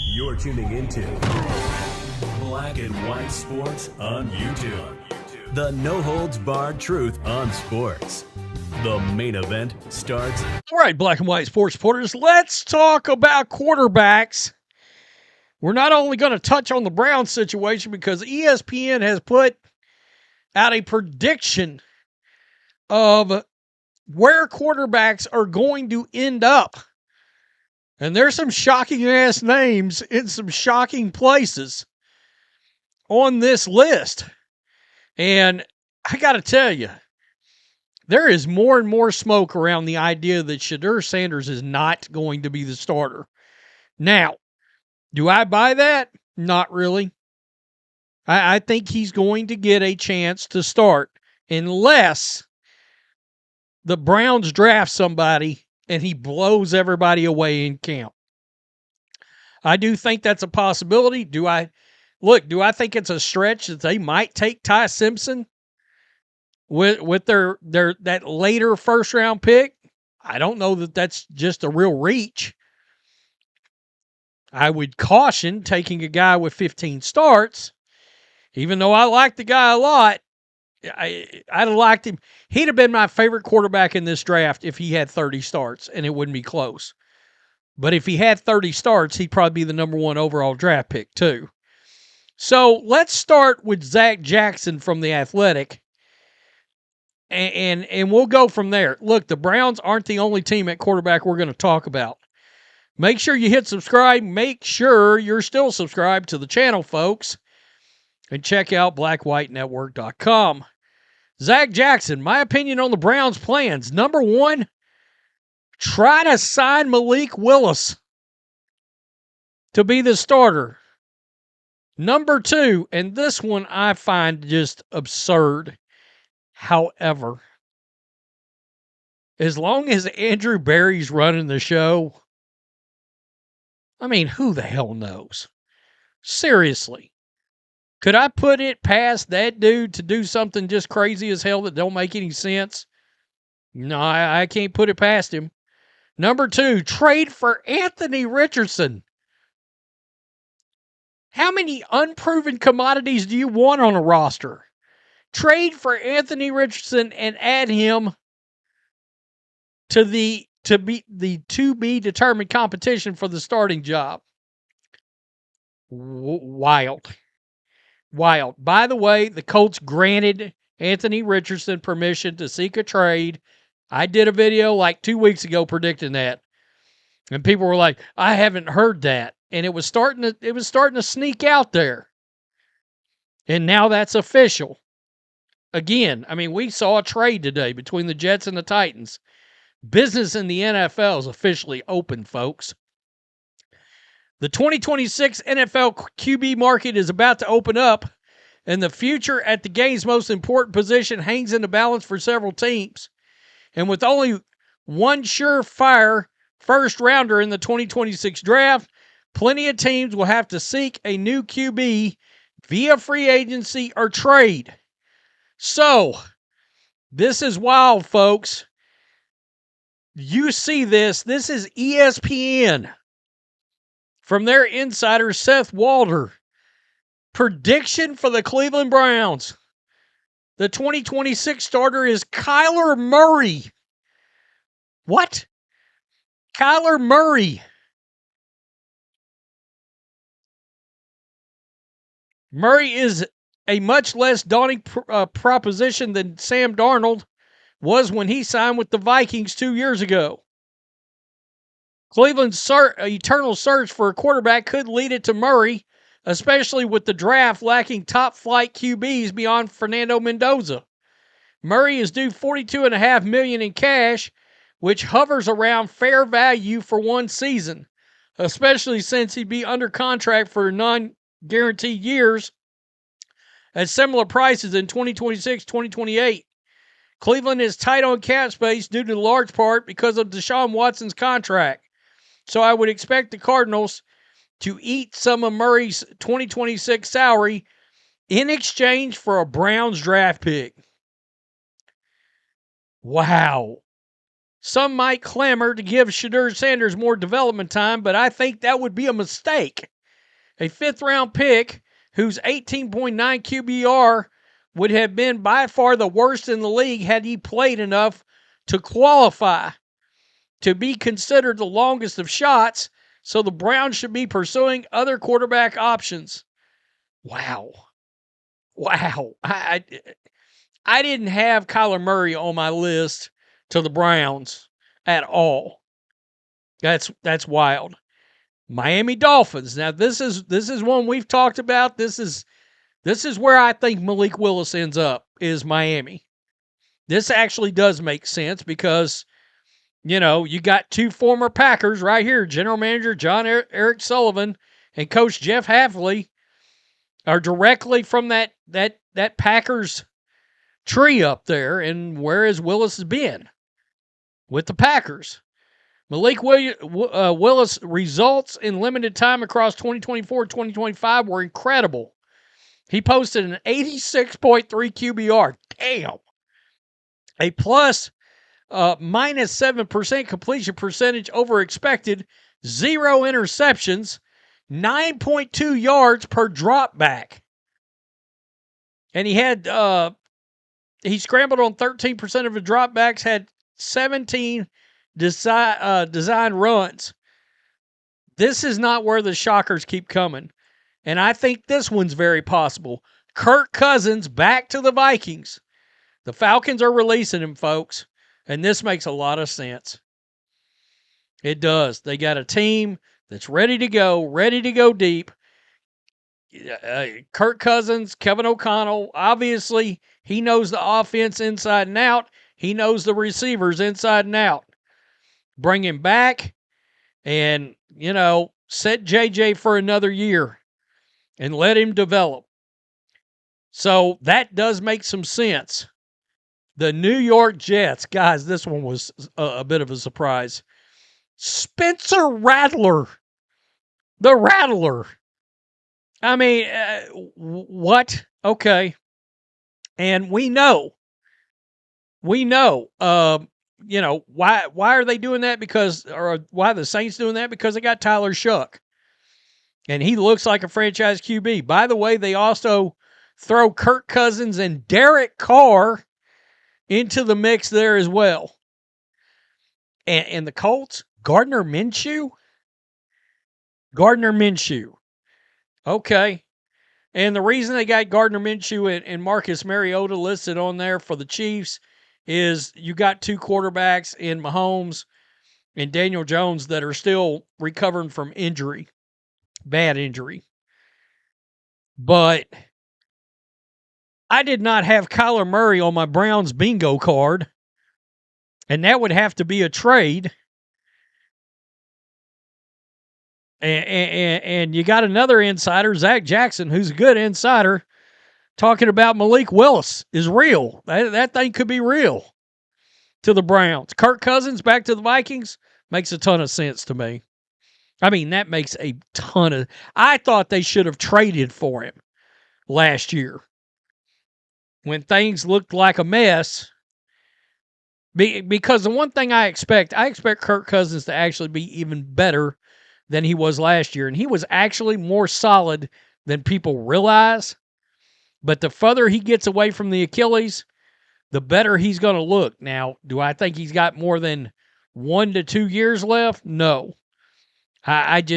You're tuning into Black and White Sports on YouTube. The no-holds-barred truth on sports. The main event starts. All right, Black and White Sports supporters, let's talk about quarterbacks. We're not only going to touch on the Browns situation because ESPN has put out a prediction of where quarterbacks are going to end up. And there's some shocking-ass names in some shocking places on this list. And I got to tell you, there is more and more smoke around the idea that Shedeur Sanders is not going to be the starter. Now, do I buy that? Not really. I think he's going to get a chance to start unless the Browns draft somebody and he blows everybody away in camp. I do think that's a possibility. Do I think it's a stretch that they might take Ty Simpson with their that later first round pick? I don't know that that's just a real reach. I would caution taking a guy with 15 starts, even though I like the guy a lot. I'd have liked him. He'd have been my favorite quarterback in this draft if he had 30 starts, and it wouldn't be close. But if he had 30 starts, he'd probably be the number one overall draft pick too. So let's start with Zach Jackson from The Athletic, and we'll go from there. Look, the Browns aren't the only team at quarterback we're going to talk about. Make sure you hit subscribe. Make sure you're still subscribed to the channel, folks. And check out blackwhitenetwork.com. Zach Jackson, my opinion on the Browns' plans. Number one, try to sign Malik Willis to be the starter. Number two, and this one I find just absurd. However, as long as Andrew Berry's running the show, I mean, who the hell knows? Seriously. Could I put it past that dude to do something just crazy as hell that don't make any sense? No, I can't put it past him. Number two, trade for Anthony Richardson. How many unproven commodities do you want on a roster? Trade for Anthony Richardson and add him to the to-be determined competition for the starting job. Wild. By the way, the Colts granted Anthony Richardson permission to seek a trade. I did a video like 2 weeks ago predicting that. And people were like, I haven't heard that. And it was starting to sneak out there. And now that's official. Again, I mean, we saw a trade today between the Jets and the Titans. Business in the NFL is officially open, folks. The 2026 NFL QB market is about to open up, and the future at the game's most important position hangs in the balance for several teams. And with only one surefire first-rounder in the 2026 draft, plenty of teams will have to seek a new QB via free agency or trade. So, this is wild, folks. You see this. This is ESPN. From their insider, Seth Walder. Prediction for the Cleveland Browns. The 2026 starter is Kyler Murray. What? Kyler Murray. Murray is a much less daunting proposition than Sam Darnold was when he signed with the Vikings 2 years ago. Cleveland's eternal search for a quarterback could lead it to Murray, especially with the draft lacking top-flight QBs beyond Fernando Mendoza. Murray is due $42.5 million in cash, which hovers around fair value for one season, especially since he'd be under contract for non-guaranteed years at similar prices in 2026-2028. Cleveland is tight on cap space due to large part because of Deshaun Watson's contract. So I would expect the Cardinals to eat some of Murray's 2026 salary in exchange for a Browns draft pick. Wow. Some might clamor to give Shedeur Sanders more development time, but I think that would be a mistake. A fifth-round pick whose 18.9 QBR would have been by far the worst in the league had he played enough to qualify to be considered the longest of shots, so the Browns should be pursuing other quarterback options. Wow. I didn't have Kyler Murray on my list to the Browns at all. That's wild. Miami Dolphins. Now this is one we've talked about. This is where I think Malik Willis ends up, is Miami. This actually does make sense because, you got two former Packers right here. General Manager John Eric Sullivan and Coach Jeff Hafley are directly from that Packers tree up there, and where has Willis been? With the Packers. Malik Willis' results in limited time across 2024-2025 were incredible. He posted an 86.3 QBR. Damn. A plus minus 7% completion percentage over expected, 0 interceptions, 9.2 yards per drop back. And he had he scrambled on 13% of the dropbacks, had 17 design runs. This is not where the shockers keep coming. And I think this one's very possible. Kirk Cousins back to the Vikings. The Falcons are releasing him, folks. And this makes a lot of sense. It does. They got a team that's ready to go deep. Kirk Cousins, Kevin O'Connell, obviously he knows the offense inside and out. He knows the receivers inside and out. Bring him back and, set JJ for another year and let him develop. So that does make some sense. The New York Jets, guys, this one was a bit of a surprise. Spencer Rattler, the Rattler. I mean, what? Okay. And we know, why are they doing that? Or why are the Saints doing that? Because they got Tyler Shuck. And he looks like a franchise QB. By the way, they also throw Kirk Cousins and Derek Carr into the mix there as well. And the Colts, Gardner Minshew. Okay. And the reason they got Gardner Minshew and Marcus Mariota listed on there for the Chiefs is you got two quarterbacks in Mahomes and Daniel Jones that are still recovering from injury, bad injury. But I did not have Kyler Murray on my Browns bingo card, and that would have to be a trade. And you got another insider, Zach Jackson, who's a good insider, talking about Malik Willis is real. That thing could be real to the Browns. Kirk Cousins back to the Vikings makes a ton of sense to me. I mean, that makes a ton of... I thought they should have traded for him last year when things looked like a mess. Because the one thing I expect Kirk Cousins to actually be even better than he was last year. And he was actually more solid than people realize. But the further he gets away from the Achilles, the better he's going to look. Now, do I think he's got more than 1 to 2 years left? No. Kirk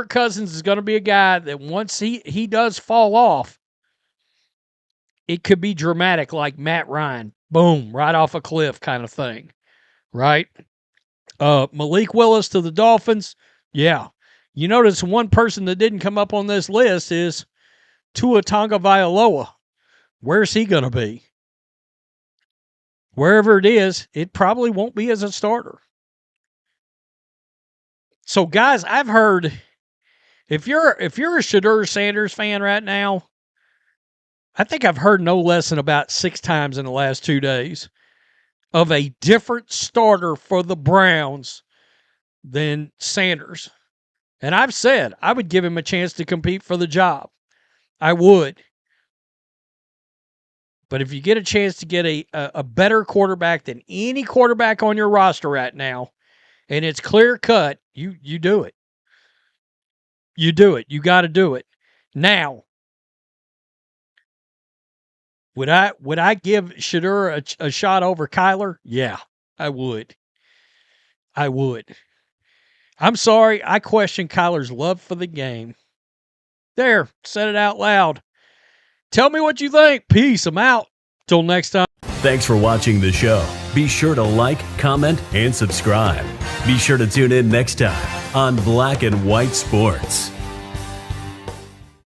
Cousins is going to be a guy that once he does fall off, it could be dramatic like Matt Ryan. Boom, right off a cliff kind of thing. Right? Malik Willis to the Dolphins. Yeah. You notice one person that didn't come up on this list is Tua Tagovailoa. Where's he going to be? Wherever it is, it probably won't be as a starter. So, guys, I've heard if you're a Shedeur Sanders fan right now, I think I've heard no less than about 6 times in the last 2 days of a different starter for the Browns than Sanders. And I've said I would give him a chance to compete for the job. I would. But if you get a chance to get a better quarterback than any quarterback on your roster right now, and it's clear cut, you do it. You do it. You got to do it. Now, would I give Shedeur a shot over Kyler? Yeah, I would. I would. I'm sorry, I question Kyler's love for the game. There, said it out loud. Tell me what you think. Peace. I'm out. Till next time. Thanks for watching the show. Be sure to like, comment, and subscribe. Be sure to tune in next time on Black and White Sports.